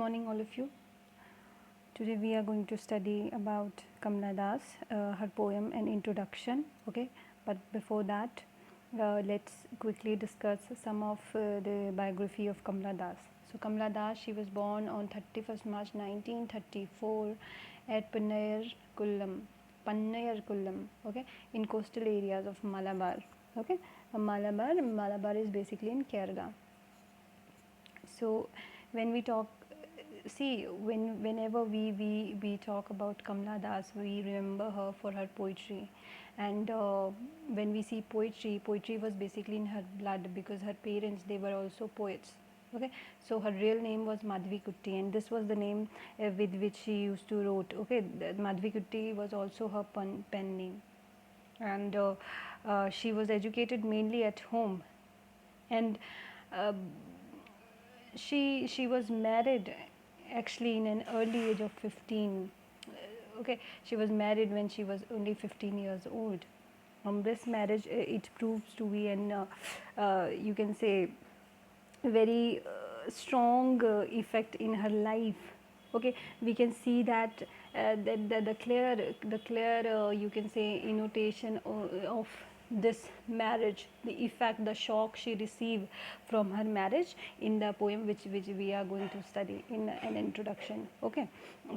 morning all of you. Today we are going to study about Kamla Das, her poem and introduction. Okay, but before that, let's quickly discuss some of the biography of Kamla Das. So Kamla Das, she was born on 31st March 1934 at Pannayarkullam, okay, in coastal areas of Malabar. Okay, Malabar is basically in Kerala. So when we talk, see, whenever we talk about Kamla Das, we remember her for her poetry. And when we see poetry was basically in her blood, because her parents, they were also poets. Okay, so her real name was Madhvi Kutti, and this was the name with which she used to wrote. Okay, Madhvi Kutti was also her pen name. And she was educated mainly at home. And uh, she was married actually in an early age of 15. Okay, she was married when she was only 15 years old. This marriage, it proves to be an you can say very strong effect in her life. Okay, we can see that the clear you can say annotation of this marriage, the effect, the shock she received from her marriage in the poem which we are going to study in an introduction. Okay,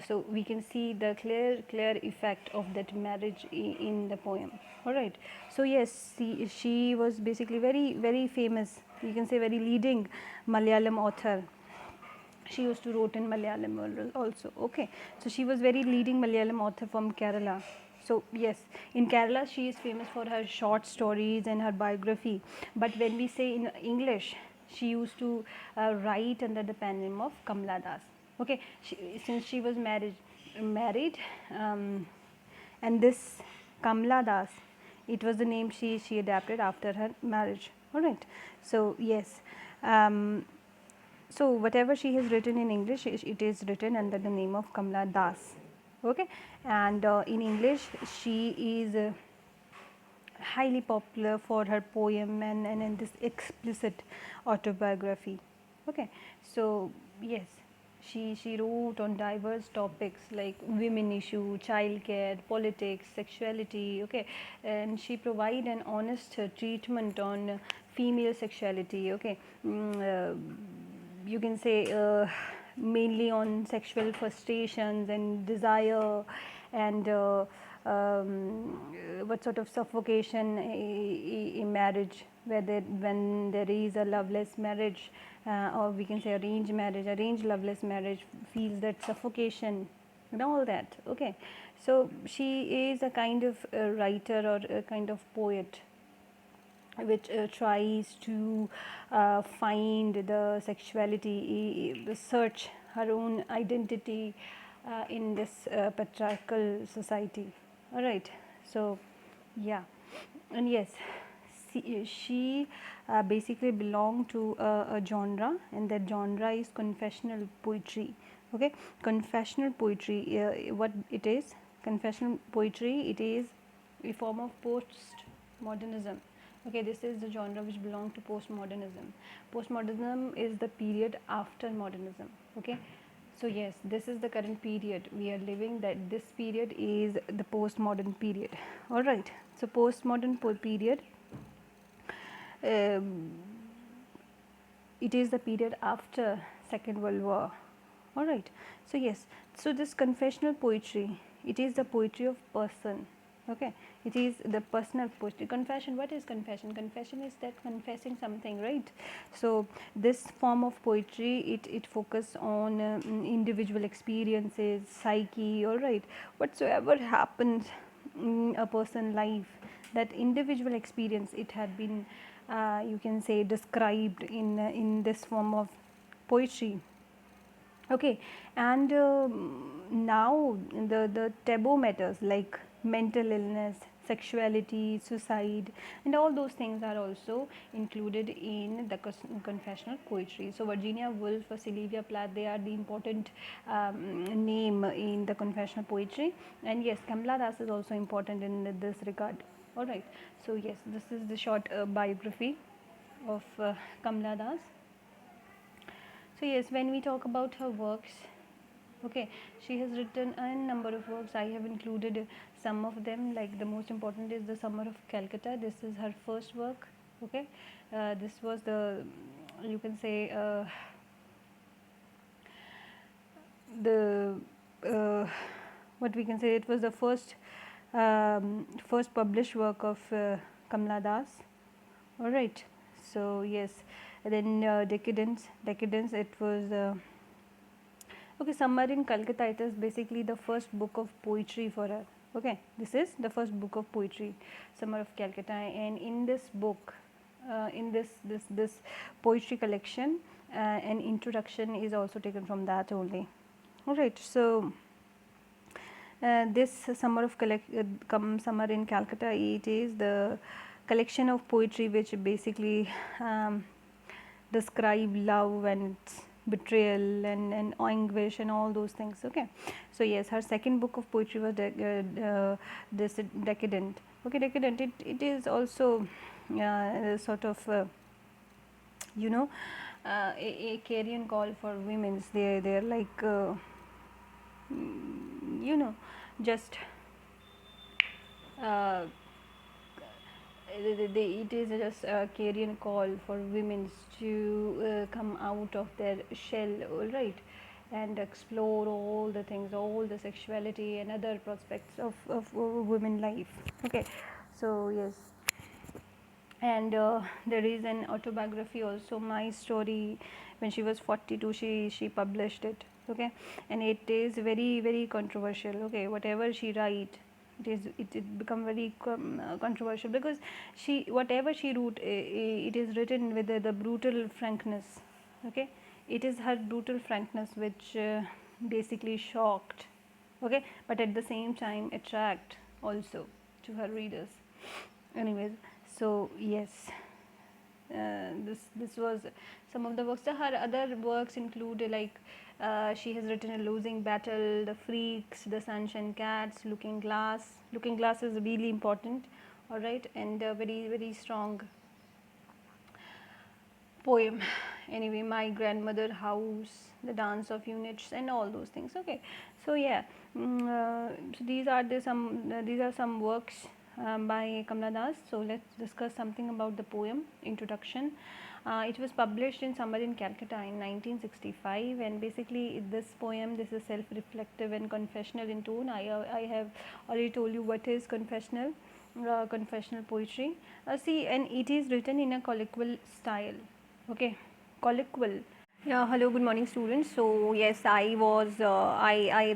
so we can see the clear effect of that marriage in the poem. All right, so yes, she was basically very famous, you can say very leading Malayalam author. She used to wrote in Malayalam also. Okay, so she was very leading Malayalam author from Kerala. So yes, in Kerala she is famous for her short stories and her biography. But when we say in English, she used to write under the pen name of Kamla Das. Okay, since she was married, and this Kamla Das, it was the name she adapted after her marriage. All right. So yes. So whatever she has written in English, it is written under the name of Kamla Das. Okay, and in English she is highly popular for her poem and this explicit autobiography. Okay, so yes, she wrote on diverse topics like women issue, child care, politics, sexuality. Okay, and she provide an honest treatment on female sexuality. Okay, you can say mainly on sexual frustrations and desire, and what sort of suffocation in marriage, whether when there is a loveless marriage, or we can say arranged loveless marriage feels that suffocation and all that. Okay, so she is a kind of a writer or a kind of poet which tries to find the sexuality, search her own identity in this patriarchal society. All right, so yeah, and yes, she basically belonged to a genre, and that genre is confessional poetry. Okay, confessional poetry, what it is? Confessional poetry, it is a form of postmodernism. Okay, this is the genre which belongs to postmodernism. Postmodernism is the period after modernism. Okay, so yes, this is the current period we are living, that this period is the postmodern period. All right, so postmodern period, it is the period after Second World War. All right, so yes, so this confessional poetry, it is the poetry of person. Okay, it is the personal poetry. Confession, what is confession? Confession is that confessing something, right? So this form of poetry, it focus on individual experiences, psyche. All right, whatsoever happens in a person's life, that individual experience, it had been you can say described in this form of poetry. Okay, and now the taboo matters like mental illness, sexuality, suicide, and all those things are also included in the confessional poetry. So Virginia Woolf or Sylvia Plath, they are the important name in the confessional poetry. And yes, Kamla Das is also important in this regard. All right, so yes, this is the short biography of Kamla Das. So yes, when we talk about her works, okay, she has written a number of works. I have included some of them. Like the most important is The Summer of Calcutta. This is her first work. Okay, this was the, you can say, the what we can say, it was the first published work of Kamla Das. All right. So yes, then Decadence. It was okay. Summer in Calcutta. It is basically the first book of poetry for her. Okay, this is the first book of poetry, Summer of Calcutta, and in this book, in this poetry collection, an introduction is also taken from that only. All right. So this Summer in Calcutta, it is the collection of poetry which basically describe love and its betrayal and anguish and all those things. Okay, so yes, her second book of poetry was this Decadent. Okay, Decadent, it is also sort of you know, a carrion call for women's. They're like you know, just uh, it is just a carrion call for women to come out of their shell, all right, and explore all the things, all the sexuality and other prospects of women life. Okay, so yes, and there is an autobiography also, My Story. When she was 42, she published it. Okay, and it is very controversial. Okay, whatever she write, it become very controversial, because she, whatever she wrote, it is written with the brutal frankness. Okay, it is her brutal frankness which basically shocked, okay, but at the same time attract also to her readers. Anyways, so yes, this was some of the works. So her other works include like she has written A Losing Battle, The Freaks, The Sunshine Cats, Looking Glass. Looking Glass is really important, all right, and very strong poem. Anyway, My Grandmother House, The Dance of Units, and all those things. Okay, so yeah, so these are some works by Kamla Das. So let's discuss something about the poem Introduction. It was published in Summer in Calcutta in 1965, and basically this poem, this is self-reflective and confessional in tone. I have already told you what is confessional poetry. See, and it is written in a colloquial style. Okay, colloquial. Yeah, hello, good morning, students. So yes, I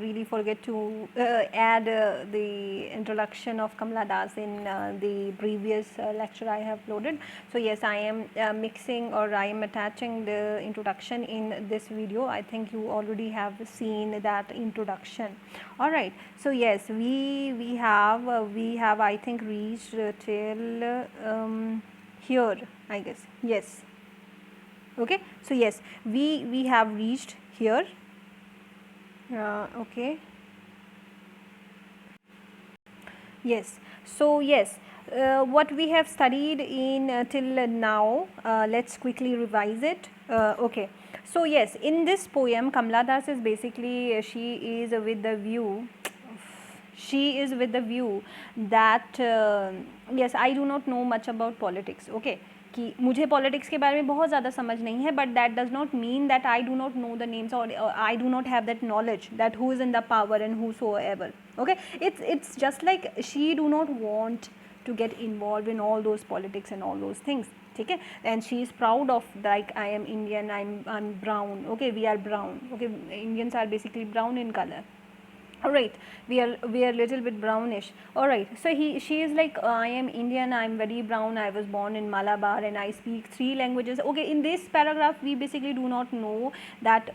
really forget to add the introduction of Kamla Das in the previous lecture I have uploaded. So yes, I am mixing, or I am attaching the introduction in this video. I think you already have seen that introduction. All right. So yes, we have I think reached till here, I guess. Yes. Okay, so yes, we have reached here. Okay, yes, so yes, what we have studied in till now, let's quickly revise it. Okay, so yes, in this poem Kamla Das is basically she is with the view, that yes, I do not know much about politics. Okay, कि मुझे politics के बारे में बहुत ज़्यादा समझ नहीं है, but that does not mean that I do not know the names, और I do not have that knowledge that who is in the power and who so ever. Okay, it's just like she do not want to get involved in all those politics and all those things. Okay, and she is proud of, like, I am Indian, I'm brown. Okay, we are brown. Okay, Indians are basically brown in color. All right, we are little bit brownish. All right, so she is like, I am Indian, I am very brown, I was born in Malabar and I speak 3 languages. Okay, in this paragraph we basically do not know that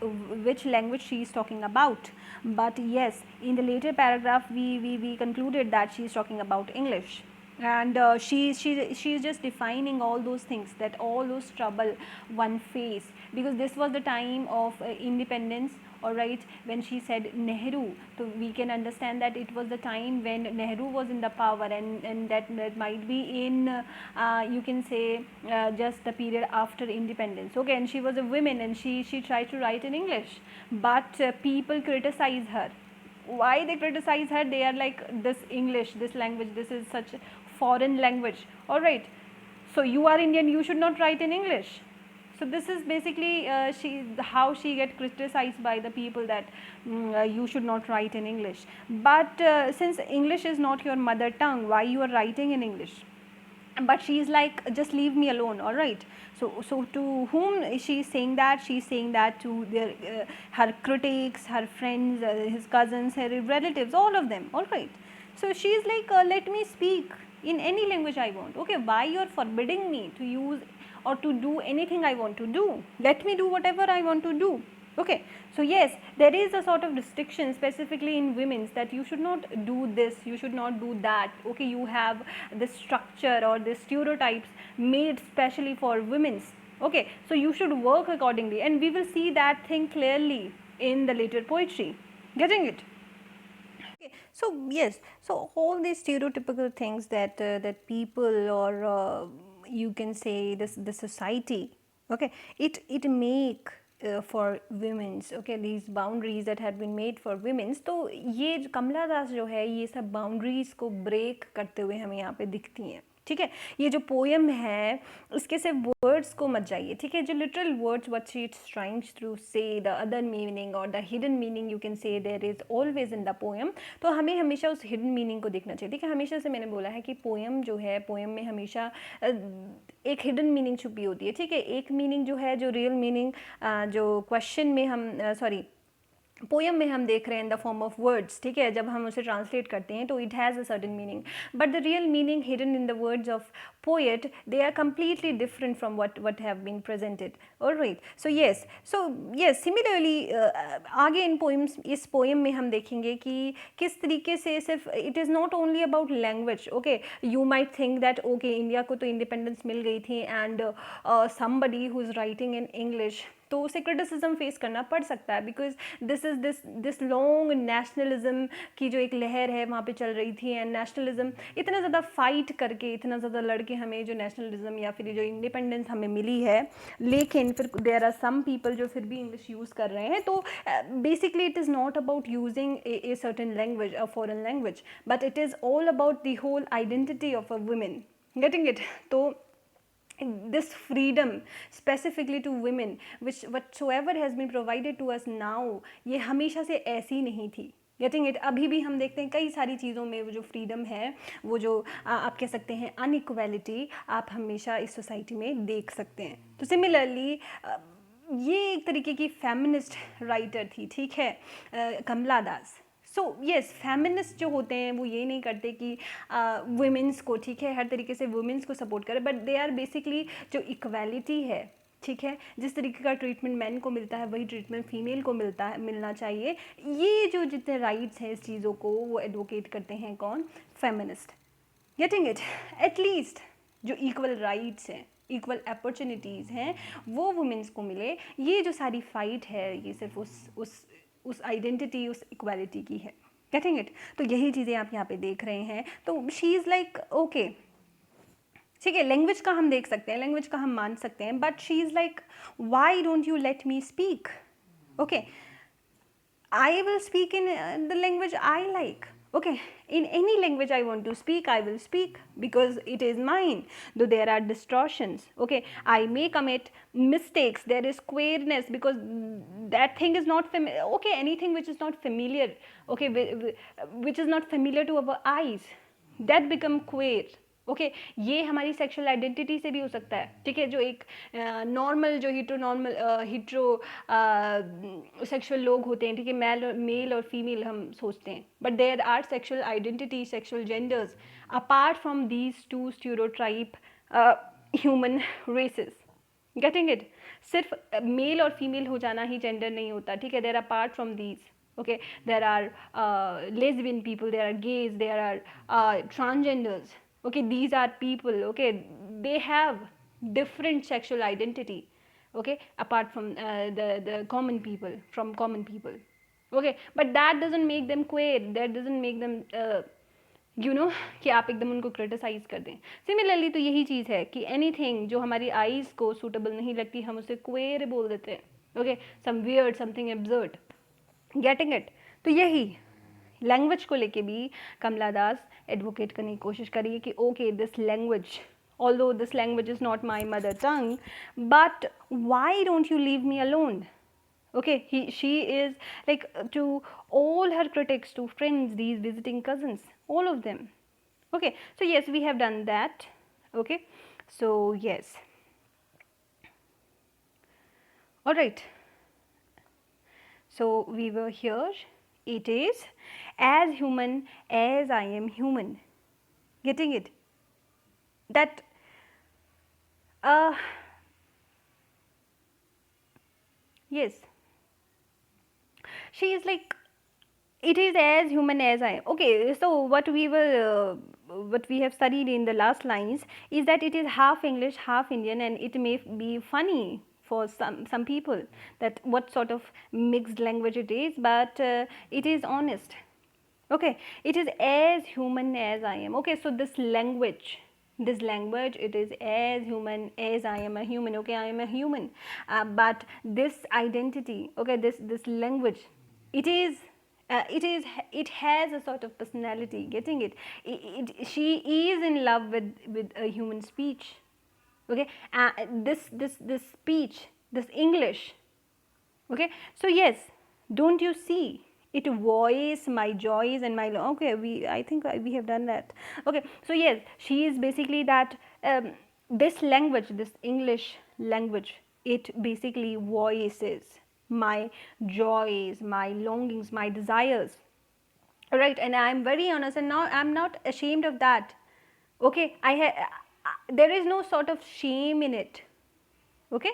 which language she is talking about, but yes, in the later paragraph we concluded that she is talking about English. And she is just defining all those things, that all those trouble one face, because this was the time of independence all right, when she said Nehru, so we can understand that it was the time when Nehru was in the power, and that might be in you can say just the period after independence. Okay, and she was a woman, and she tried to write in English, but people criticize her. Why they criticize her? They are like, this English, this language, this is such a foreign language, all right, so you are Indian, you should not write in English. So this is basically how she get criticized by the people, that you should not write in English. But since English is not your mother tongue, why you are writing in English? But she's like, just leave me alone, all right. So to whom is she saying that? She's saying that to their her critics, her friends, his cousins, her relatives, all of them, all right. So she's like, let me speak in any language I want. Okay, why you're forbidding me to use or to do anything I want to do? Let me do whatever I want to do. Okay, so yes, there is a sort of restriction specifically in women's, that you should not do this, you should not do that. Okay, you have this structure or the stereotypes made specially for women's. Okay, so you should work accordingly, and we will see that thing clearly in the later poetry. Getting it? Okay, so yes, so all these stereotypical things that that people, or you can say this, the society, okay, it make for women's, okay, these boundaries that had been made for women's. तो ये कमला दास जो है, ये सब boundaries को break करते हुए हमें यहाँ पे दिखती हैं, ठीक है। ये जो पोएम है, इसके सिर्फ वर्ड्स को मत जाइए, ठीक है, जो literal words what she it's trying to say, the other meaning और the hidden meaning you can say there is always in the poem. तो हमें हमेशा उस हिडन मीनिंग को देखना चाहिए, ठीक है। हमेशा से मैंने बोला है कि पोएम जो है, पोएम में हमेशा एक हिडन मीनिंग छुपी होती है, ठीक है। एक मीनिंग जो है, जो रियल मीनिंग जो क्वेश्चन में हम सॉरी पोएम में हम देख रहे हैं in the form of words, ठीक है, जब हम उसे ट्रांसलेट करते हैं तो it has a certain meaning, but the real meaning hidden in the words of poet, they are completely different from what have been presented, all right. So yes similarly आगे इन poems, इस poem में हम देखेंगे कि किस तरीके से सिर्फ it is not only about language. Okay, you might think that okay, India को तो इंडिपेंडेंस मिल गई थी, and somebody who is writing in English, तो उसे क्रिटिसिज्म फेस करना पड़ सकता है, बिकॉज दिस लॉन्ग नेशनलिज्म की जो एक लहर है वहाँ पे चल रही थी, एंड नेशनलिज्म इतना ज़्यादा फाइट करके, इतना ज़्यादा लड़के हमें जो नेशनलिज्म या फिर जो इंडिपेंडेंस हमें मिली है, लेकिन फिर देयर आर सम पीपल जो फिर भी इंग्लिश यूज़ कर रहे हैं। तो basically it is not about using a certain language, a foreign language, but it is all about the whole identity of a women. Getting it? तो this freedom specifically to women which whatsoever has been provided to us now, ये हमेशा से ऐसी नहीं थी। Getting it? अभी भी हम देखते हैं कई सारी चीज़ों में वो जो फ्रीडम है, वो जो आप कह सकते हैं अनइक्वालिटी, आप हमेशा इस सोसाइटी में देख सकते हैं। तो सिमिलरली ये एक तरीके की फेमिनिस्ट राइटर थी, ठीक है, कमला दास। सो येस, फेमिनिस्ट जो होते हैं वो ये नहीं करते कि वुमेंस को, ठीक है, हर तरीके से वुमेंस को सपोर्ट करें, बट दे आर बेसिकली जो इक्वालिटी है, ठीक है, जिस तरीके का ट्रीटमेंट मैन को मिलता है वही ट्रीटमेंट फीमेल को मिलना चाहिए। ये जो जितने राइट्स हैं इस चीज़ों को वो एडवोकेट करते हैं कौन? फेमिनिस्ट। Getting it? एटलीस्ट जो इक्वल राइट्स हैं, इक्वल अपॉर्चुनिटीज़ हैं, वो वुमेंस को मिले। ये जो सारी फाइट है ये सिर्फ उस आइडेंटिटी, उस इक्वालिटी की है। Getting it? तो यही चीज़ें आप यहाँ पे देख रहे हैं। तो शी इज़ लाइक ओके, ठीक है, लैंग्वेज का हम देख सकते हैं, लैंग्वेज का हम मान सकते हैं, but she is like why don't you let me speak? Okay, I will speak in the language I like. Okay, in any language I want to speak, I will speak because it is mine, though there are distortions. Okay, I may commit mistakes, there is queerness because that thing is not familiar. Okay, anything which is not familiar, okay, which is not familiar to our eyes, that become queer. Okay, ये हमारी sexual identity से भी हो सकता है, ठीक है, जो एक नॉर्मल जो हिट्रो सेक्सुअल लोग होते हैं, ठीक है, मेल और फीमेल हम सोचते हैं, but there are sexual identity, sexual genders apart from these two stereotype human races. Getting it? सिर्फ मेल और फीमेल हो जाना ही जेंडर नहीं होता, ठीक है, there are apart from these, okay, there are lesbian people, there are gays, there are transgenders. Okay, these are people, okay, they have different sexual identity, okay, apart from the common people, from common people, okay, but that doesn't make them queer, that doesn't make them you know कि आप एकदम उनको criticise कर दें. Similarly तो यही चीज़ है कि एनीथिंग जो हमारी आईज़ को सूटेबल नहीं लगती हम उसे क्वेर बोल देते हैं. Okay, some weird, something absurd, getting it. तो यही लैंग्वेज को लेके भी कमला दास एडवोकेट करने की कोशिश करिए कि okay, this language, although this language is not my mother tongue, but why don't you leave me alone? Okay, she is like to all her critics, to friends, these visiting cousins, all of them. Okay, so yes, we have done that. Okay, so yes, all right, so we were here. It is as human as I am human. Getting it? That yes, she is like, it is as human as I am. Okay, so what we have studied in the last lines is that it is half English, half Indian, and it may be funny for some people that what sort of mixed language it is, but it is honest. Okay, it is as human as I am. Okay, so this language, it is as human as I am a human. Okay, I am a human, but this identity, okay, this language, it is it has a sort of personality. Getting it? She is in love with a human speech. Okay, this speech, this English. Okay, so yes, don't you see, it voice my joys and my okay, I think we have done that. Okay, so yes, she is basically that, this language, this English language, it basically voices my joys, my longings, my desires, right? And I am very honest, and now I am not ashamed of that. Okay, there is no sort of shame in it. Okay,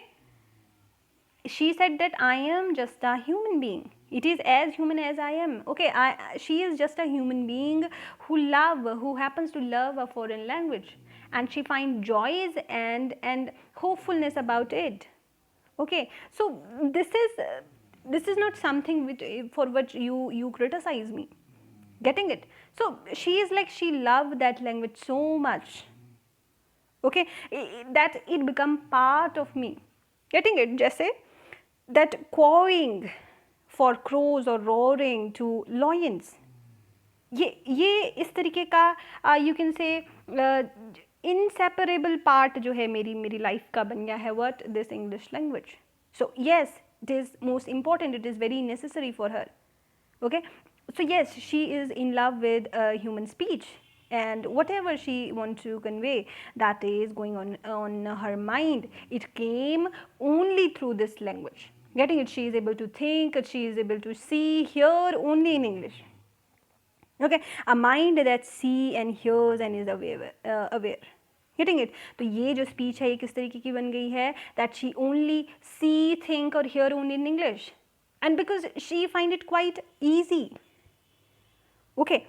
she said that I am just a human being. It is as human as I am. Okay, she is just a human being who happens to love a foreign language, and she finds joys and hopefulness about it. Okay, so this is not something for which you criticize me. Getting it? So she is like, she loved that language so much. Okay, that it become part of me. Getting it? जैसे that cawing for crows or roaring to lions, ये इस तरीके का you can say inseparable part जो है मेरी life का बन गया है what this English language. So yes, it is most important, it is very necessary for her. Okay, so yes, she is in love with human speech, and whatever she wants to convey, that is going on her mind, it came only through this language. Getting it? She is able to think, she is able to see, hear only in English. Okay, a mind that see and hears and is aware. Getting it? तो ये जो speech है ये किस तरीके की बन गई है, that she only see, think और hear only in English, and because she find it quite easy. Okay,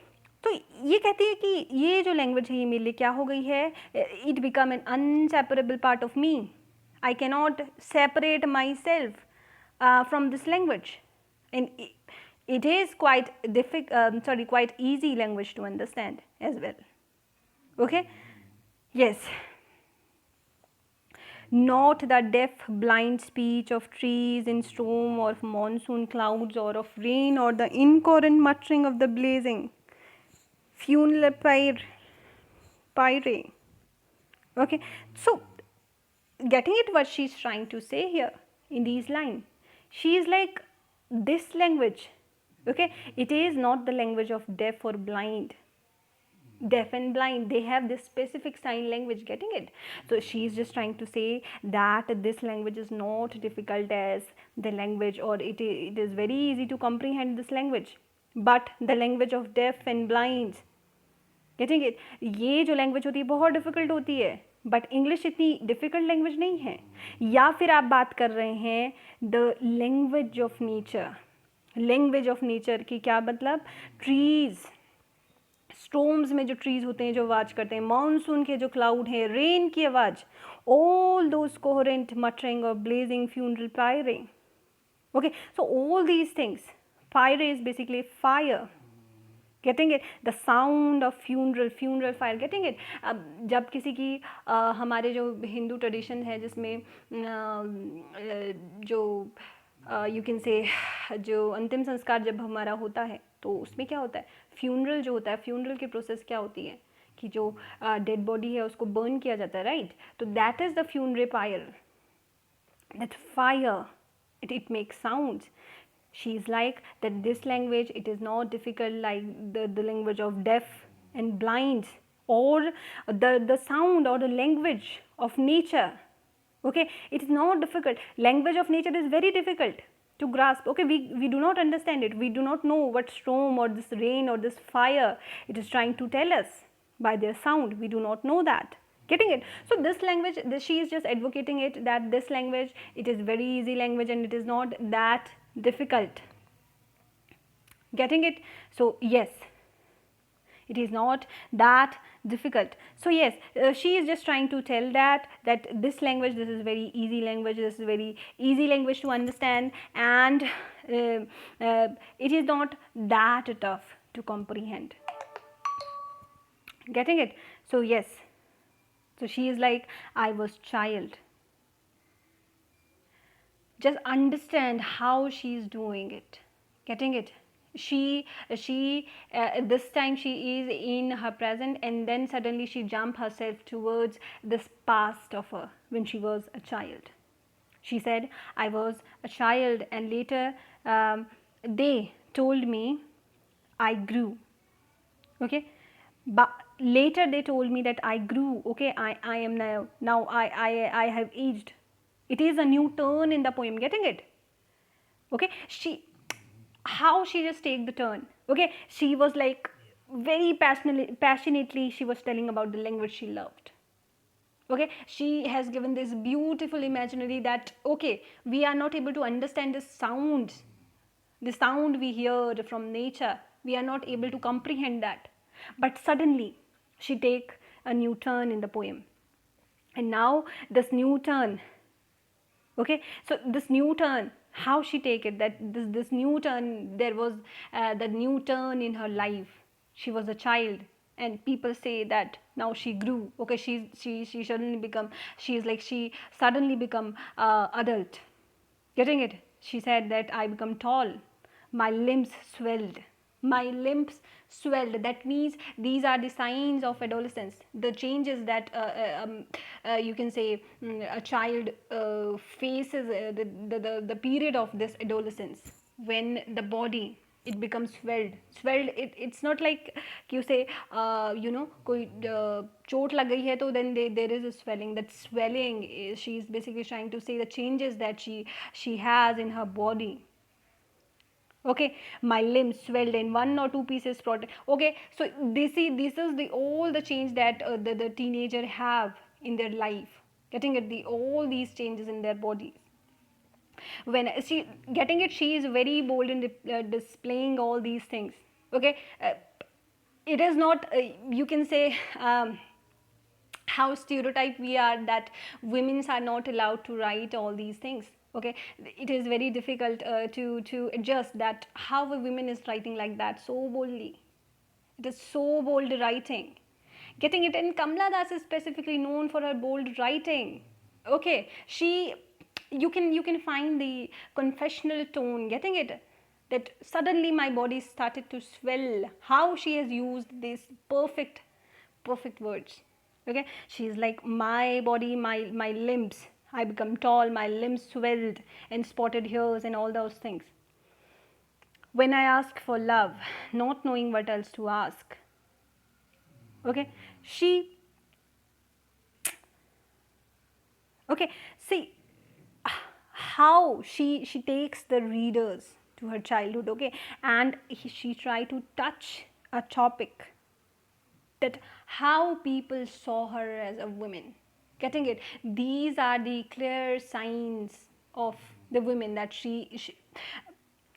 तो ये कहती है कि ये जो language है ये मेरे लिए क्या हो गई है, it become an inseparable part of me. I cannot separate myself from this language, and it is quite quite easy language to understand as well. Okay, yes, not the deaf blind speech of trees in storm, or of monsoon clouds, or of rain, or the incoherent muttering of the blazing funeral pyre. Okay, so getting it, what she's trying to say here in these lines, she is like, this language, okay, it is not the language of deaf or blind. Deaf and blind, they have this specific sign language. Getting it? So she is just trying to say that this language is not difficult as the language, or it is very easy to comprehend this language, but the language of deaf and blind. Getting it? ये जो language होती है बहुत difficult होती है, but English इतनी difficult language नहीं है. या फिर आप बात कर रहे हैं the language of nature. Language of nature की क्या मतलब? ट्रीज़, स्टॉर्म्स में जो ट्रीज होते हैं जो आवाज़ करते हैं, मानसून के जो क्लाउड हैं, रेन की आवाज़, all those coherent muttering or blazing funeral pyre. Okay, so all these things, pyre is basically fire. Getting it? The sound of funeral fire. Getting it? अब जब किसी की हमारे जो हिंदू ट्रेडिशन है जिसमें जो यू कैन से जो अंतिम संस्कार जब हमारा होता है तो उसमें क्या होता है, फ्यूनरल जो होता है, फ्यूनरल की प्रोसेस क्या होती है कि जो डेड बॉडी है उसको बर्न किया जाता है, राइट? तो that is the funeral fire. That fire, it makes sounds. She's like that this language, it is not difficult like the language of deaf and blind, or the sound or the language of nature. Okay, it is not difficult. Language of nature is very difficult to grasp. Okay, we do not understand it, we do not know what storm or this rain or this fire it is trying to tell us by their sound. We do not know that. Getting it? So this language, she is just advocating it that this language, it is very easy language and it is not that difficult. Getting it? So yes, it is not that difficult. So yes, she is just trying to tell that this language, this is very easy language, this is very easy language to understand, and it is not that tough to comprehend. Getting it? So yes, so she is like, I was child. Just understand how she is doing it. Getting it? She this time she is in her present, and then suddenly she jump herself towards this past of her when she was a child. She said, I was a child, and later they told me I grew. Okay, but later they told me that I grew. Okay, I am now I have aged. It is a new turn in the poem. Getting it? Okay, how she just take the turn. Okay, she was like very passionately she was telling about the language she loved. Okay, she has given this beautiful imaginary that okay, we are not able to understand the sound we hear from nature, we are not able to comprehend that, but suddenly she take a new turn in the poem, and now this new turn. Okay, so this new turn, how she take it, that this new turn, there was the new turn in her life. She was a child, and people say that now she grew. Okay, she suddenly become, she is like she suddenly become adult. Getting it? She said that I become tall, my limbs swelled, my limbs swelled. That means these are the signs of adolescence, the changes that you can say a child faces, the period of this adolescence, when the body it becomes swelled. It's not like you say you know कोई चोट लग गई है तो then there is a swelling. That swelling is, she is basically trying to say the changes that she has in her body. Okay, my limbs swelled in one or two pieces okay, so this is the all the change that the teenager have in their life. Getting it? All these changes in their bodies. When she getting it, she is very bold in displaying all these things. Okay, it is not you can say how stereotype we are that women are not allowed to write all these things. Okay, it is very difficult to adjust that how a woman is writing like that so boldly. It is so bold writing. Getting it? And Kamla Das is specifically known for her bold writing. Okay, she, you can find the confessional tone. Getting it? That suddenly my body started to swell. How she has used these perfect words. Okay, she's like, my body, my limbs, I become tall, my limbs swelled and spotted hairs and all those things. When I ask for love, not knowing what else to ask. Okay, okay, see how she takes the readers to her childhood. Okay, and she try to touch a topic that how people saw her as a woman. Getting it? These are the clear signs of the women that she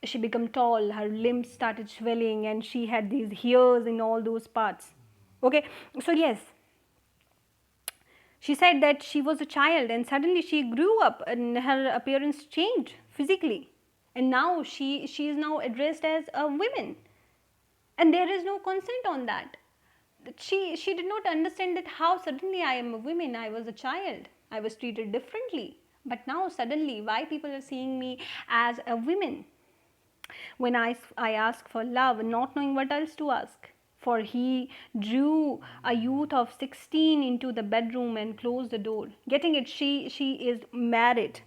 she became tall, her limbs started swelling, and she had these hairs in all those parts. Okay, so yes, she said that she was a child and suddenly she grew up and her appearance changed physically, and now she is now addressed as a woman, and there is no consent on that. She did not understand that how suddenly I am a woman, I was a child, I was treated differently, but now suddenly why people are seeing me as a woman. When I asked for love, not knowing what else to ask. For he drew a youth of 16 into the bedroom and closed the door. Getting it? She is married.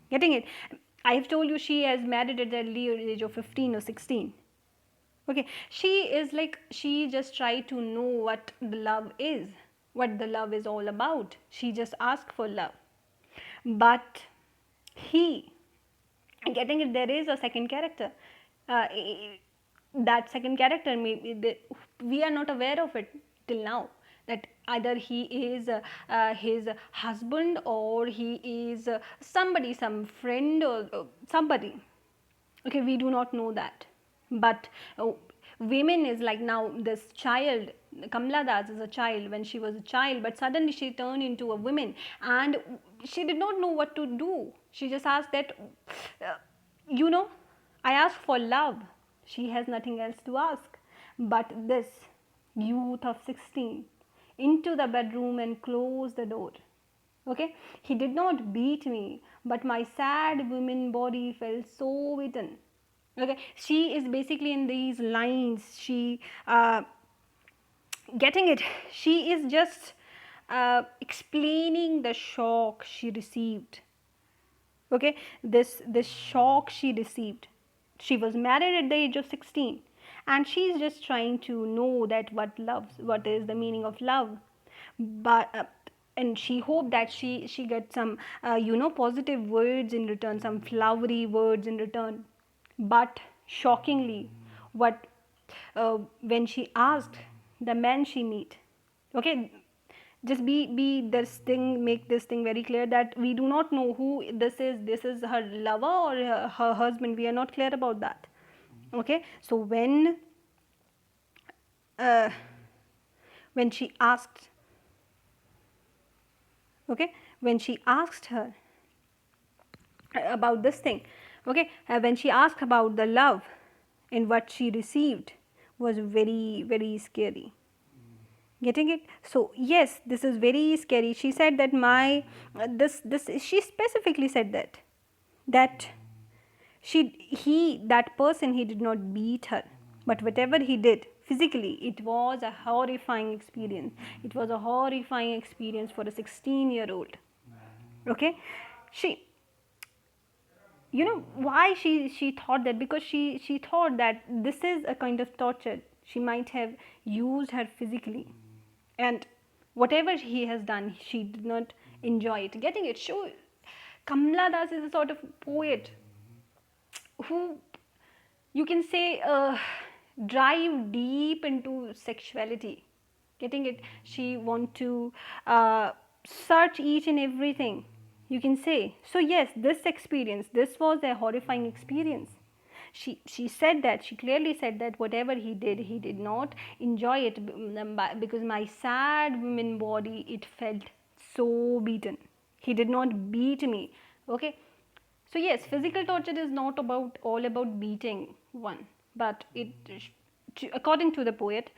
Getting it? I have told you she has married at the early age of 15 or 16. Okay, she is like, she just tried to know what the love is, what the love is all about. She just asked for love. But he, getting it, there is a second character. uh, that second character, maybe we are not aware of it till now, that either he is his husband, or he is somebody, some friend, or somebody. Okay, we do not know that. But women is like, now this child, Kamla Das is a child when she was a child, but suddenly she turned into a woman, and she did not know what to do. She just asked that, uh, you know, I asked for love. She has nothing else to ask. But this youth of 16 into the bedroom and closed the door. Okay, he did not beat me, but my sad woman body felt so beaten. Okay, she is basically in these lines, she getting it, she is just explaining the shock she received. Okay, this shock she received. She was married at the age of 16, and she is just trying to know that what is the meaning of love. But and she hoped that she gets some positive words in return, some flowery words in return. But shockingly, what when she asked the man she meet, okay, just be this thing, make this thing very clear, that we do not know who this is her lover or her husband, we are not clear about that. Okay, so uh, when she asked, okay, when she asked her about this thing, okay, when she asked about the love, and what she received was very very scary. Getting it? So yes, this is very scary. She said that my this she specifically said that she he that person, he did not beat her, but whatever he did physically, it was a horrifying experience. It was a horrifying experience for a 16-year-old. Okay, she, you know why she thought that, because she thought that this is a kind of torture. She might have used her physically, and whatever he has done, she did not enjoy it. Getting it? So Kamla Das is a sort of poet who, you can say, drive deep into sexuality. Getting it? She want to search each and everything, you can say. So yes, this experience, this was a horrifying experience. She said that, she clearly said that whatever he did not enjoy it, because my sad woman body, it felt so beaten. He did not beat me. Okay, so yes, physical torture is not about all about beating one, but according to the poet,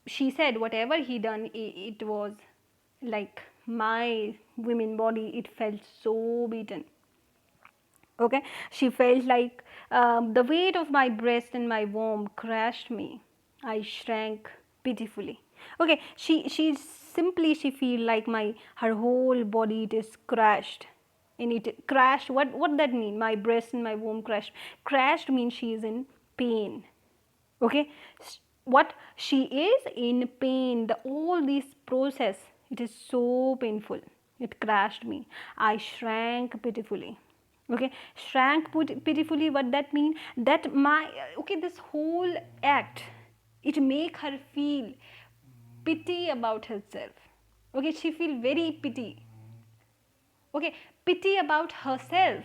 she said whatever he done, it was like my women body, it felt so beaten. Okay, she felt like the weight of my breast and my womb crushed me. I shrank pitifully. Okay, she simply, she feel like my her whole body, it is crushed. And it crashed, what that mean? My breast and my womb crushed. Crashed means she is in pain. Okay, what she is in pain, the all this process, it is so painful. It crashed me. I shrank pitifully. Okay, shrank pitifully, what that mean? That my, okay, this whole act, it make her feel pity about herself. Okay, she feel very pity. Okay, pity about herself,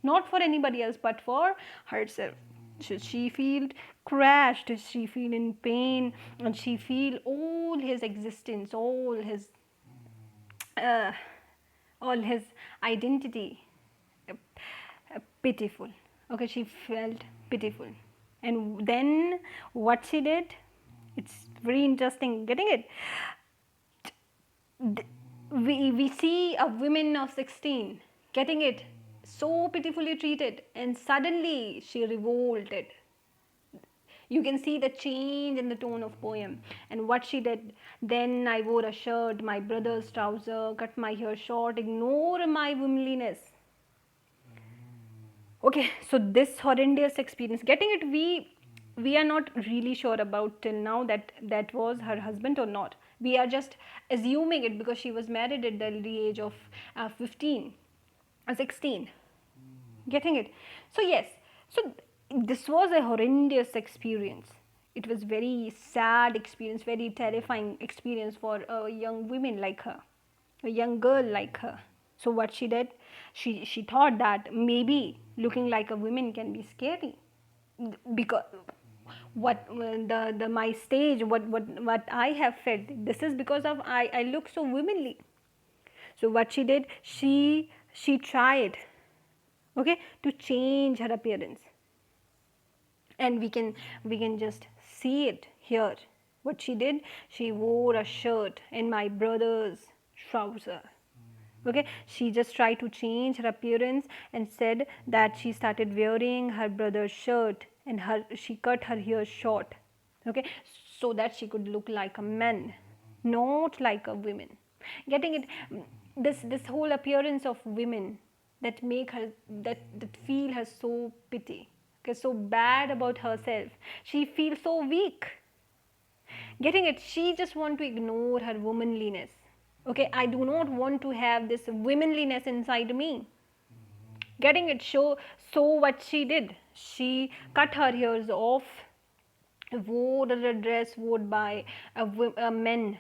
not for anybody else but for herself. She feel crashed, she feel in pain, and she feel all his existence, uh, all his identity pitiful. Okay, she felt pitiful. And then what she did, it's very interesting. Getting it? We see a woman of 16 getting it so pitifully treated, and suddenly she revolted. You can see the change in the tone of poem. And what she did, then I wore a shirt, my brother's trouser, cut my hair short, ignore my womanliness. Okay, so this horrendous experience, getting it, we are not really sure about till now that that was her husband or not. We are just assuming it because she was married at the early age of 15 or 16. Getting it? So yes, so this was a horrendous experience. It was very sad experience, very terrifying experience for a young woman like her, a young girl like her. So what she did, she thought that maybe looking like a woman can be scary, because what the my stage, what I have felt, this is because of I look so womanly. So what she did, she tried, okay, to change her appearance. And we can just see it here. What she did, she wore a shirt and my brother's trouser. Okay, she just tried to change her appearance and said that she started wearing her brother's shirt, and she cut her hair short. Okay, so that she could look like a man, not like a woman. Getting it? This whole appearance of women that make her, that feel her so pity, okay, so bad about herself. She feels so weak. Getting it? She just want to ignore her womanliness. Okay, I do not want to have this womanliness inside me. Getting it? So what she did, she cut her hairs off, wore a dress worn by a men.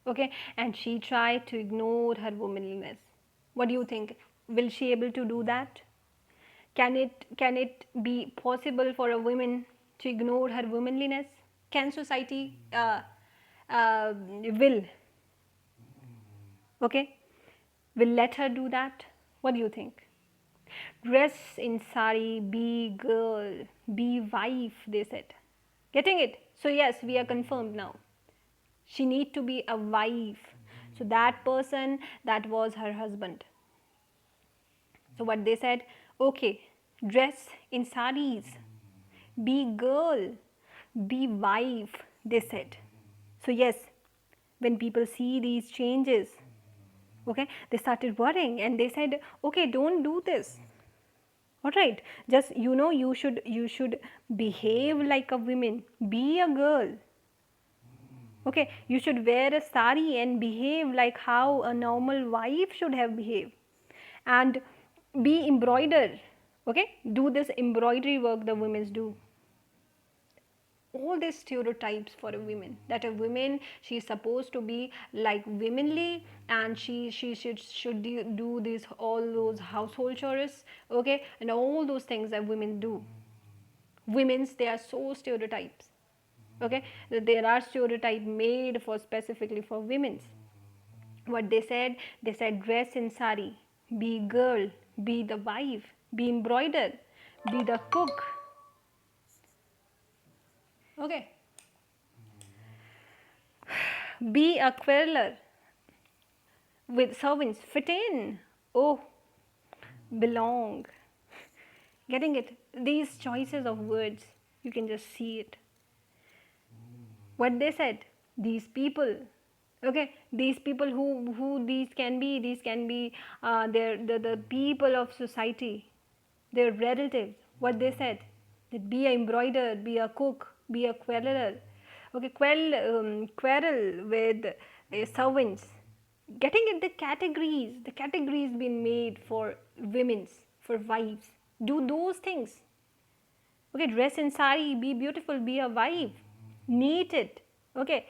Okay, and she tried to ignore her womanliness. What do you think? Will she able to do that? Can it be possible for a woman to ignore her womanliness? Can society will, okay, will let her do that? What do you think? Dress in sari, be girl, be wife, they said. Getting it? So yes, we are confirmed now. She need to be a wife. So that person, that was her husband. So what they said, okay, dress in saris, be girl, be wife, they said. So yes, when people see these changes, okay, they started worrying and they said, okay, don't do this. All right, just you should behave like a woman, be a girl. Okay, you should wear a sari and behave like how a normal wife should have behaved, and be embroider. Okay, do this embroidery work the women do. All these stereotypes for a woman, that a woman, she is supposed to be like womanly, and she should do this, all those household chores, okay, and all those things that women do. Women's, they are so stereotypes. Okay, there are stereotype made for specifically for women's. What they said, dress in sari, be girl, be the wife, be embroider, be the cook. Okay, be a quarreler with servants, fit in, oh, belong. Getting it? These choices of words, you can just see it. What they said, these people, okay, these people, who these can be the people of society, their relatives. What they said, that be a embroider, be a cook, be a quarreler. Okay, quarrel with servants. Getting it? The categories been made for women's, for wives. Do those things. Okay, dress in sari, be beautiful, be a wife, neat it. Okay,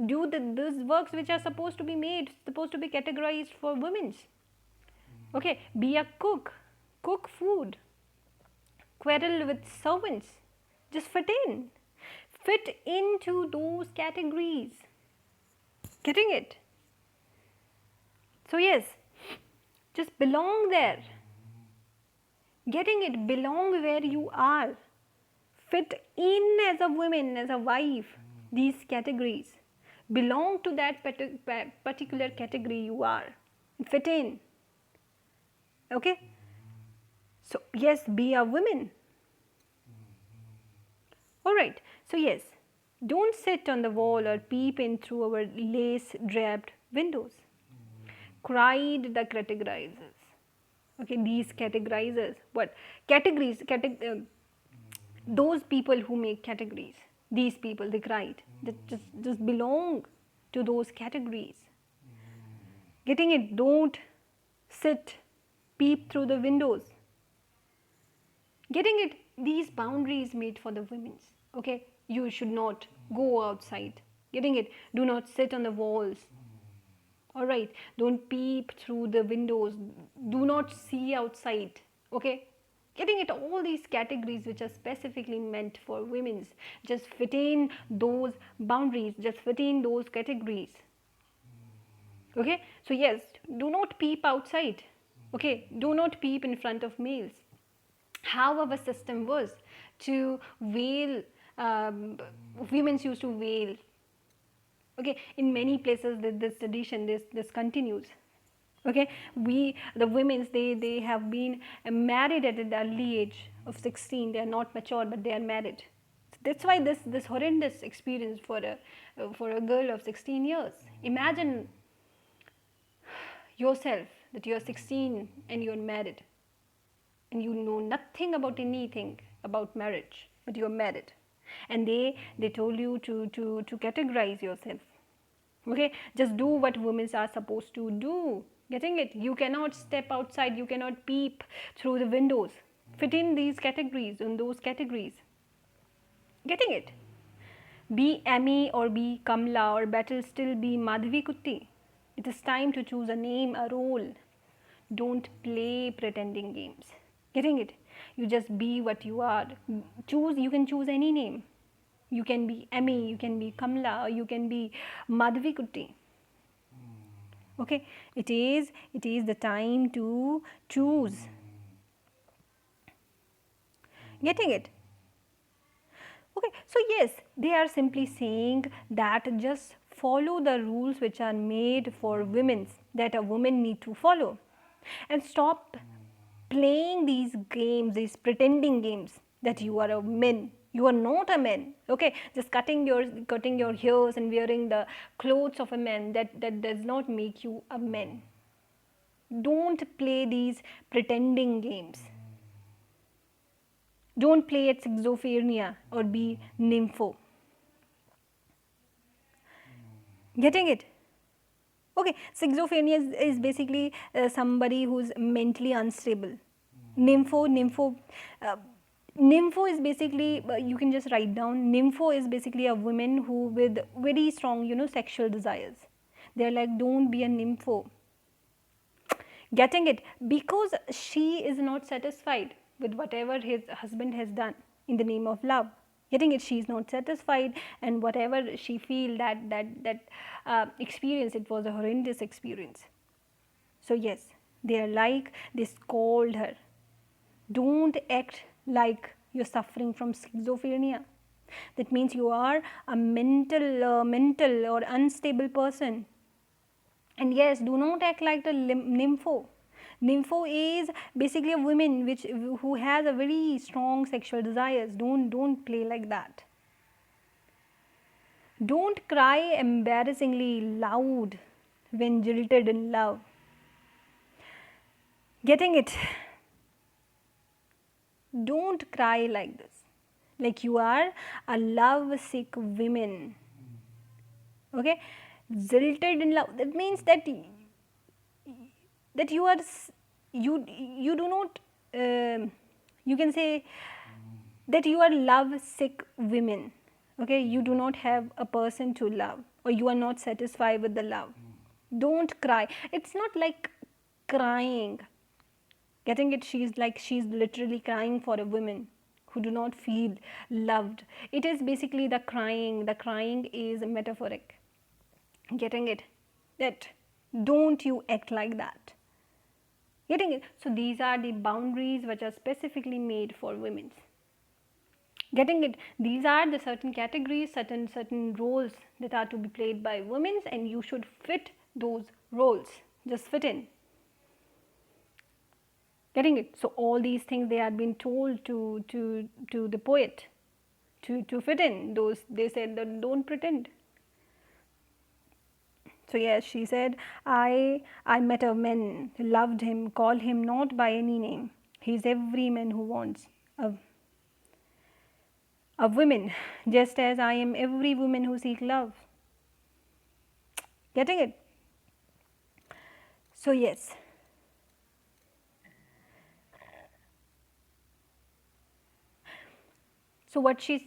do those works which are supposed to be made, supposed to be categorized for women's. Okay, be a cook, cook food. quarrel with servants. Just fit into those categories. Getting it? So yes, just belong there. Getting it? Belong where you are. Fit in as a woman, as a wife, these categories. Belong to that particular category you are. Fit in. Okay? So yes, be a woman. Alright, so yes, don't sit on the wall or peep in through our lace draped windows. Cried the categorizers. Okay, these categorizers, what? Categories, those people who make categories, these people, they cried. They just belong to those categories. Getting it? Don't sit, peep through the windows. Getting it? These boundaries made for the women's. Okay, you should not go outside. Getting it? Do not sit on the walls. Alright, don't peep through the windows. Do not see outside. Okay, getting it? All these categories which are specifically meant for women's, just fit in those boundaries, just fit in those categories. Okay, so yes, do not peep outside. Okay, do not peep in front of males. How our system was to veil, women used to veil. Okay, in many places this tradition, this continues. Okay, the women's, they have been married at an early age of 16. They are not mature, but they are married. That's why this horrendous experience for a girl of 16 years. Imagine yourself that you are 16 and you are married, and you know nothing about anything about marriage, but you are married, and they told you to categorize yourself. Okay, just do what women are supposed to do. Getting it? You cannot step outside, you cannot peep through the windows. Fit in these categories, in those categories. Getting it? Be Amy or be Kamla, or better still be Madhvi Kutti. It is time to choose a name, a role. Don't play pretending games. Getting it? You just be what you are. You can choose any name. You can be Amy, you can be Kamla, or you can be Madhvi Kutti. Okay, it is the time to choose. Getting it? Okay, so yes, they are simply saying that just follow the rules which are made for women, that a woman need to follow, and stop playing these games, these pretending games that you are a man. You are not a man. Okay, just cutting your hairs and wearing the clothes of a man, that does not make you a man. Don't play these pretending games. Don't play at schizophrenia or be nympho. Getting it? Okay, schizophrenia is basically somebody who's mentally unstable. Nympho, uh, nympho is basically, you can just write down, nympho is basically a woman who with very strong, sexual desires. They're like, don't be a nympho. Getting it? Because she is not satisfied with whatever his husband has done in the name of love. Getting it? She is not satisfied, and whatever she feel that experience, it was a horrendous experience. So yes, they are like, they scold her. Don't act like you're suffering from schizophrenia. That means you are a mental or unstable person. And yes, do not act like the nympho. Nympho is basically a woman who has a very strong sexual desires. Don't play like that. Don't cry embarrassingly loud when jilted in love. Getting it? Don't cry like this, like you are a love sick woman. Okay, jilted in love, that means that you are, you do not, you can say that you are love sick women. Okay, you do not have a person to love, or you are not satisfied with the love. Don't cry. It's not like crying, Getting it? She's like, she's literally crying for a woman who do not feel loved. It is basically the crying is metaphoric. Getting it? That don't you act like that. Getting it? So these are the boundaries which are specifically made for women. Getting it? These are the certain categories, certain roles that are to be played by women, and you should fit those roles. Just fit in. Getting it? So all these things they had been told to the poet to fit in. Those they said that don't pretend. So yes, she said, I met a man, loved him, call him not by any name. He's every man who wants a woman, just as I am every woman who seek love. Getting it? So yes. So what she's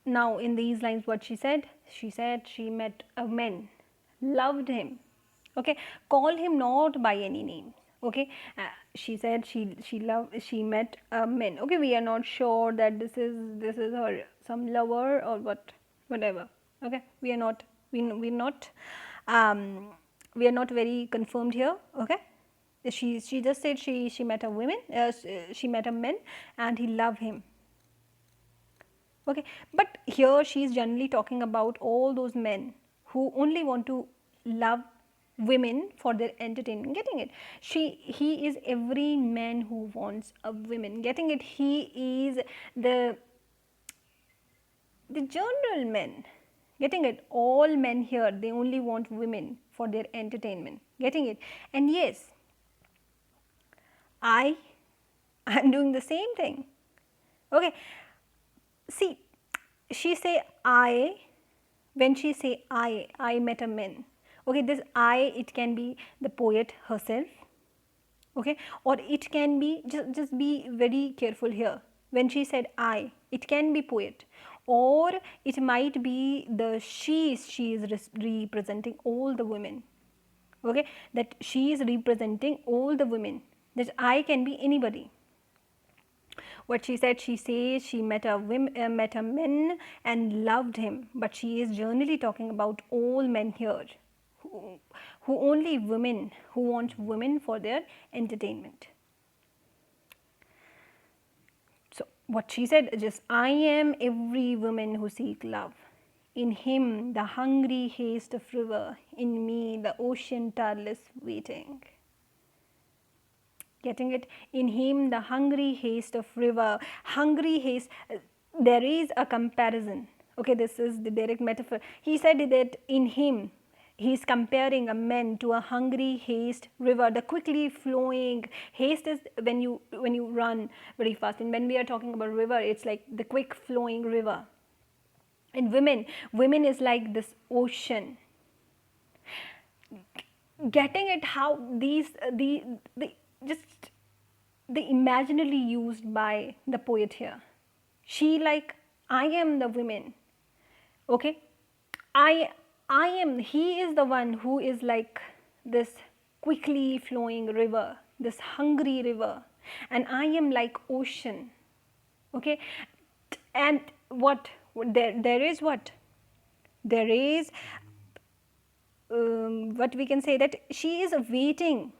now in these lines, what she said she met a man, loved him. Okay, call him not by any name. Okay, she said she met a man. Okay, we are not sure that this is her some lover or whatever. Okay, we're not um, we are not very confirmed here. Okay, she just said she met a woman, she met a man and he loved him. Okay, but here she is generally talking about all those men who only want to love women for their entertainment. Getting it? He is every man who wants a woman. Getting it? He is the general men. Getting it? All men here they only want women for their entertainment. Getting it? And yes, I am doing the same thing. Okay, see, she say I, when she say I met a man. Okay, this I, it can be the poet herself. Okay, or it can be, just be very careful here. When she said I, it can be poet, or it might be the she is representing all the women. Okay, that she is representing all the women. That I can be anybody. What she said, she says she met met a man and loved him, but she is generally talking about all men here, who, who only women, who want women for their entertainment. So what she said is just, I am every woman who seek love. In him the hungry haste of river, in me the ocean tireless waiting. Getting it? In him the hungry haste of river. Hungry haste, there is a comparison. Okay, this is the direct metaphor. He said that in him, he is comparing a man to a hungry haste river. The quickly flowing haste is when you run very fast, and when we are talking about river, it's like the quick flowing river. And women is like this ocean. Getting it? How these the just the imaginary used by the poet here. She like, I am the women. Okay, I I am, he is the one who is like this quickly flowing river, this hungry river, and I am like ocean. Okay, and what there is what there is what we can say, that she is waiting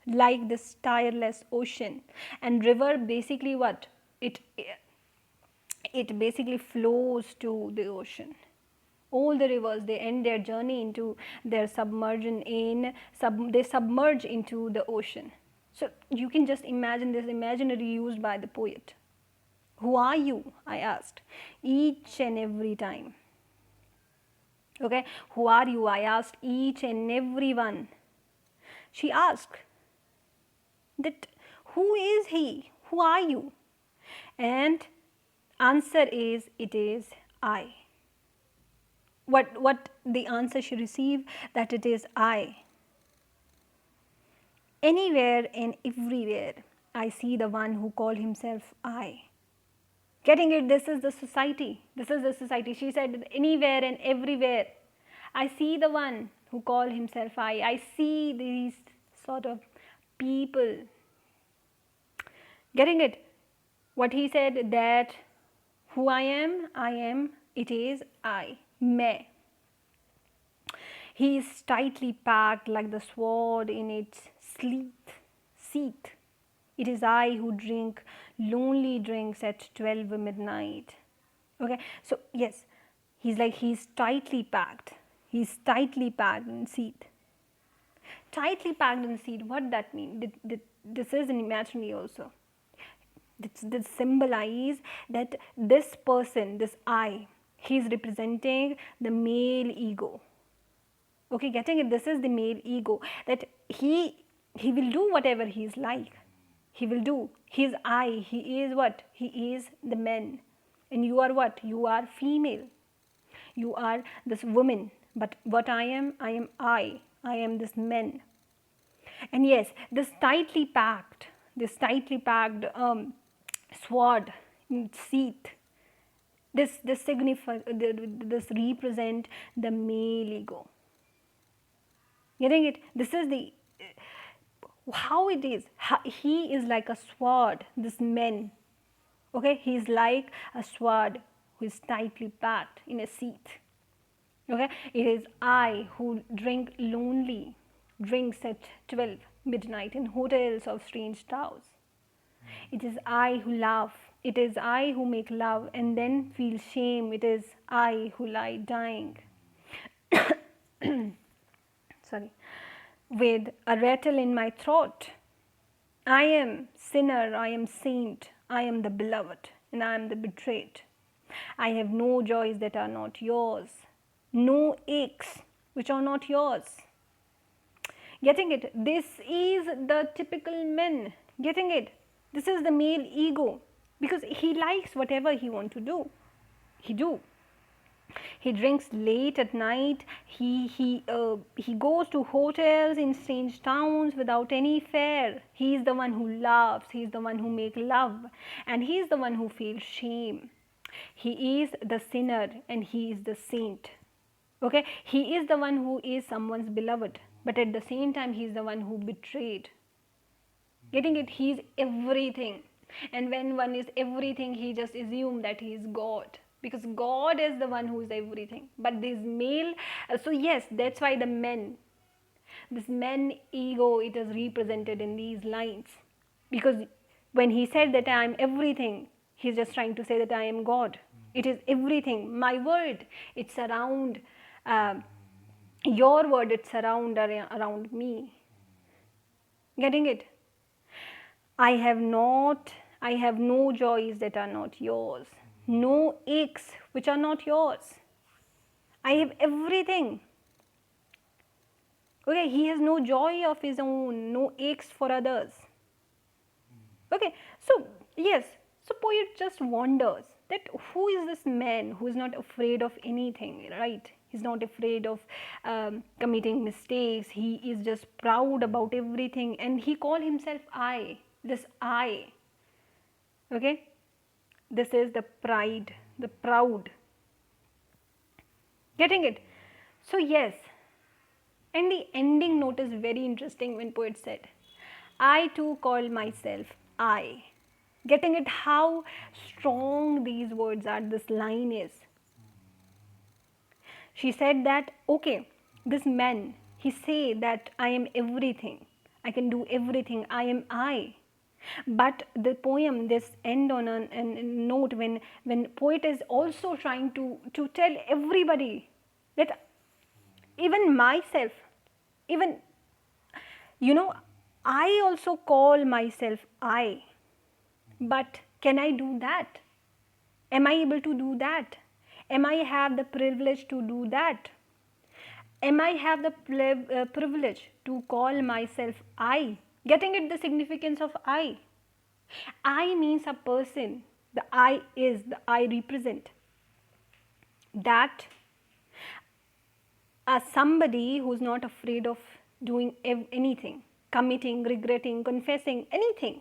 like this tireless ocean. And river basically what it basically flows to the ocean. All the rivers, they end their journey into their submersion they submerge into the ocean. So you can just imagine this imaginary used by the poet. Who are you? I asked each and every time. Okay, who are you? I asked each and every one. She asked that who is he? Who are you? And answer is, it is I. What the answer she received, that it is I. Anywhere and everywhere I see the one who call himself I. Getting it? This is the society. This is the society. She said anywhere and everywhere I see the one who call himself I. I see these sort of people Getting it? What he said, that who I am, it is I, मैं. He is tightly packed like the sword in its sheath. It is I who drink lonely drinks at 12 midnight. Okay, so yes, he's tightly packed. He's tightly packed in seat. Tightly packed in seat. What that mean? This is an imaginary also. This symbolize that this person, this I, he's representing the male ego. Okay, getting it? This is the male ego, that he will do whatever he's like. He will do. He's I. He is what? He is the man. And you are what? You are female. You are this woman. But what I am I. I am this man. And yes, this tightly packed sword, sheath, this signify this represent the male ego. Getting it? This is the how it is. He is like a sword. This man, okay, he is like a sword who is tightly packed in a sheath. Okay, it is I who drink lonely drinks at 12 midnight in hotels of strange towns. It is I who laugh. It is I who make love and then feel shame. It is I who lie dying. Sorry, with a rattle in my throat. I am sinner, I am saint, I am the beloved, and I am the betrayed. I have no joys that are not yours, no aches which are not yours. Getting it? This is the typical man. Getting it? This is the male ego, because he likes whatever he want to do. He do. He drinks late at night. He goes to hotels in strange towns without any fare. He is the one who laughs. He is the one who make love, and he is the one who feels shame. He is the sinner and he is the saint. Okay, he is the one who is someone's beloved, but at the same time he is the one who betrayed. Getting it? He is everything, and when one is everything, he just assume that he is God, because God is the one who is everything. But this male, so yes, that's why this man ego, it is represented in these lines, because when he said that I am everything, he's just trying to say that I am God. It is everything. My word, it's around your word, it's around me. Getting it? I have no joys that are not yours, no aches which are not yours. I have everything. Okay, he has no joy of his own, no aches for others. Okay, so yes, so poet just wonders that who is this man who is not afraid of anything, right? He's not afraid of committing mistakes. He is just proud about everything, and he call himself I. This I. Okay, this is the pride, the proud. Getting it? So yes, and the ending note is very interesting when poet said, I too call myself I. Getting it? How strong these words are, this line is. She said that, okay, this man, he say that I am everything. I can do everything. I am I. But the poem, this end on a note when poet is also trying to tell everybody that even myself, even, I also call myself I. But can I do that? Am I able to do that? Am I have the privilege to do that? Am I have the privilege to call myself I? Getting it, the significance of I. I means a person. The I is, the I represent. That somebody who's not afraid of doing anything, committing, regretting, confessing, anything.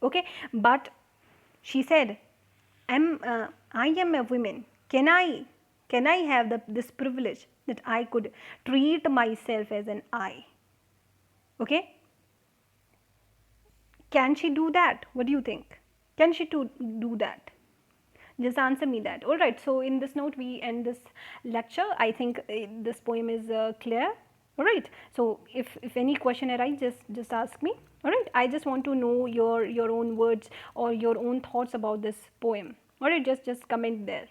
Okay, but she said, I am a woman. Can I have this privilege that I could treat myself as an I? Okay, Can she do that? What do you think? Can she do that? Just answer me that. All right. So in this note, we end this lecture. I think this poem is clear. All right. So if any question arises, just ask me. All right. I just want to know your own words or your own thoughts about this poem. All right. Just comment there.